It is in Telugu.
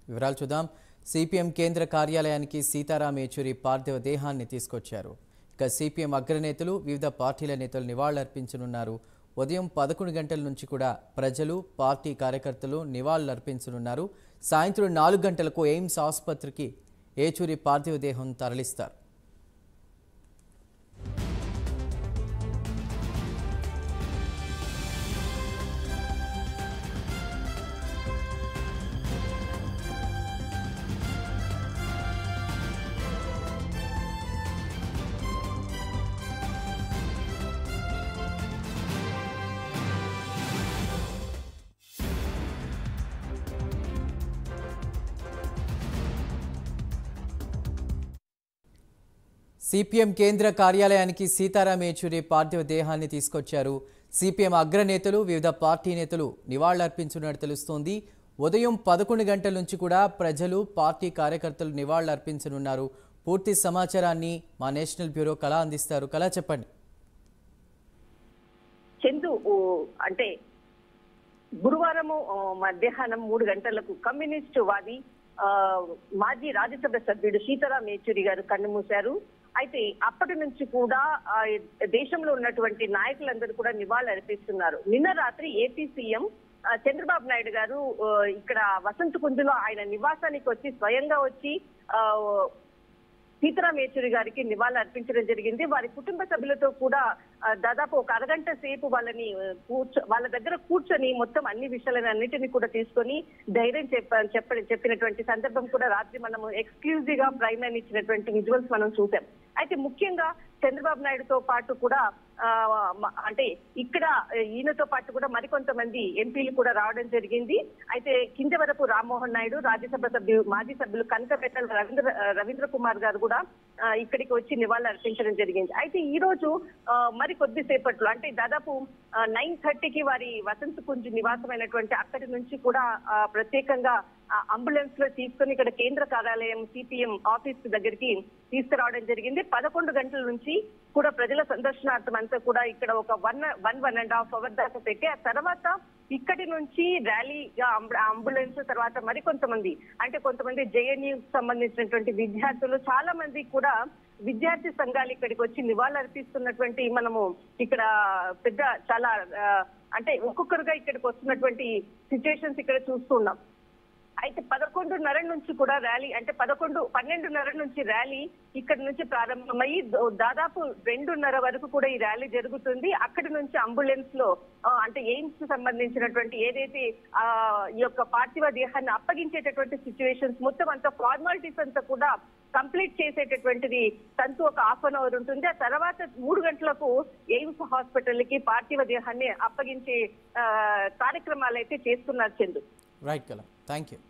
వివరాలు చూద్దాం. సిపిఎం కేంద్ర కార్యాలయానికి సీతారాం ఏచూరి పార్థివ దేహాన్ని తీసుకొచ్చారు. ఇక సిపిఎం అగ్రనేతలు వివిధ పార్టీల నేతలు నివాళులర్పించనున్నారు. ఉదయం 11 గంటల నుంచి కూడా ప్రజలు పార్టీ కార్యకర్తలు నివాళులర్పించనున్నారు. సాయంత్రం 4 గంటలకు ఎయిమ్స్ ఆసుపత్రికి ఏచూరి పార్థివ దేహం తరలిస్తారు. సిపిఎం కేంద్ర కార్యాలయానికి సీతారాం ఏచూరి పార్థివ దేహాన్ని తీసుకొచ్చారు. సిపిఎం అగ్రనేతలు వివిధ పార్టీ నేతలు నివాళులర్పించినట్టు తెలుస్తోంది. ఉదయం 11 గంటల నుంచి కూడా ప్రజలు పార్టీ కార్యకర్తలు నివాళులర్పించనున్నారు. పూర్తి సమాచారాన్ని మా నేషనల్ బ్యూరో కళ అందిస్తారు. కళ, చెప్పండి. చందు, అంటే గురువారం మధ్యాహ్నం 3 గంటలకు కమ్యూనిస్టు వాది మాజీ రాజ్యసభ సభ్యుడు సీతారాం ఏచూరి గారు కన్నుమూశారు. అయితే అప్పటి నుంచి కూడా దేశంలో ఉన్నటువంటి నాయకులందరూ కూడా నివాళులు అర్పిస్తున్నారు. నిన్న రాత్రి ఏపీ సీఎం చంద్రబాబు నాయుడు గారు ఇక్కడ వసంత కుంజులో ఆయన నివాసానికి వచ్చి స్వయంగా వచ్చి సీతారాం ఏచూరి గారికి నివాళులు అర్పించడం జరిగింది. వారి కుటుంబ సభ్యులతో కూడా దాదాపు ఒక అరగంట సేపు వాళ్ళ దగ్గర కూర్చొని మొత్తం అన్ని విషయాలన్నిటిని కూడా తీసుకొని ధైర్యం చెప్పినటువంటి సందర్భం కూడా రాత్రి మనం ఎక్స్క్లూజివ్ గా ప్రైమ్ లైన్ ఇచ్చినటువంటి విజువల్స్ మనం చూసాం. అయితే ముఖ్యంగా చంద్రబాబు నాయుడుతో పాటు కూడా అంటే ఇక్కడ ఈయనతో పాటు కూడా మరికొంతమంది ఎంపీలు కూడా రావడం జరిగింది. అయితే కింజవరపు రామ్మోహన్ నాయుడు, రాజ్యసభ సభ్యులు మాజీ సభ్యులు కనకపెట్టల రవీంద్ర కుమార్ గారు కూడా ఇక్కడికి వచ్చి నివాళులు అర్పించడం జరిగింది. అయితే ఈ రోజు మరి కొద్దిసేపట్లో అంటే దాదాపు 9:30కి వారి వసంత కుంజ్ నివాసమైనటువంటి అక్కడి నుంచి కూడా ప్రత్యేకంగా అంబులెన్స్ లో తీసుకుని ఇక్కడ కేంద్ర కార్యాలయం సిపిఎం ఆఫీస్ దగ్గరికి తీసుకురావడం జరిగింది. 11 గంటల నుంచి కూడా ప్రజల సందర్శనార్థం అంతా కూడా ఇక్కడ ఒక 1.5 అవర్ దాకా పెట్టి ఆ తర్వాత ఇక్కడి నుంచి ర్యాలీగా అంబులెన్స్ తర్వాత మరికొంతమంది అంటే కొంతమంది జేఎన్యూ సంబంధించినటువంటి విద్యార్థులు చాలా మంది కూడా విద్యార్థి సంఘాలు ఇక్కడికి వచ్చి నివాళులు అర్పిస్తున్నటువంటి మనము ఇక్కడ పెద్ద చాలా అంటే ఒక్కొక్కరుగా ఇక్కడికి వస్తున్నటువంటి సిచ్యువేషన్స్ ఇక్కడ చూస్తున్నాం. అయితే 11:30 నుంచి కూడా ర్యాలీ అంటే 12:30 నుంచి ర్యాలీ ఇక్కడ నుంచి ప్రారంభమయ్యి దాదాపు 2:30 వరకు కూడా ఈ ర్యాలీ జరుగుతుంది. అక్కడి నుంచి అంబులెన్స్ లో అంటే ఎయిమ్స్ సంబంధించినటువంటి ఏదైతే ఈ యొక్క పార్థివ దేహాన్ని అప్పగించేటటువంటి సిచ్యువేషన్స్ మొత్తం అంతా ఫార్మాలిటీస్ అంతా కూడా కంప్లీట్ చేసేటటువంటిది తంతు ఒక 1/2 అవర్ ఉంటుంది. ఆ తర్వాత 3 గంటలకు ఎయిమ్స్ హాస్పిటల్ కి పార్థివ దేహాన్ని అప్పగించే కార్యక్రమాలు అయితే చేస్తున్నారు. చందు, రైట్ కళ, థ్యాంక్ యూ.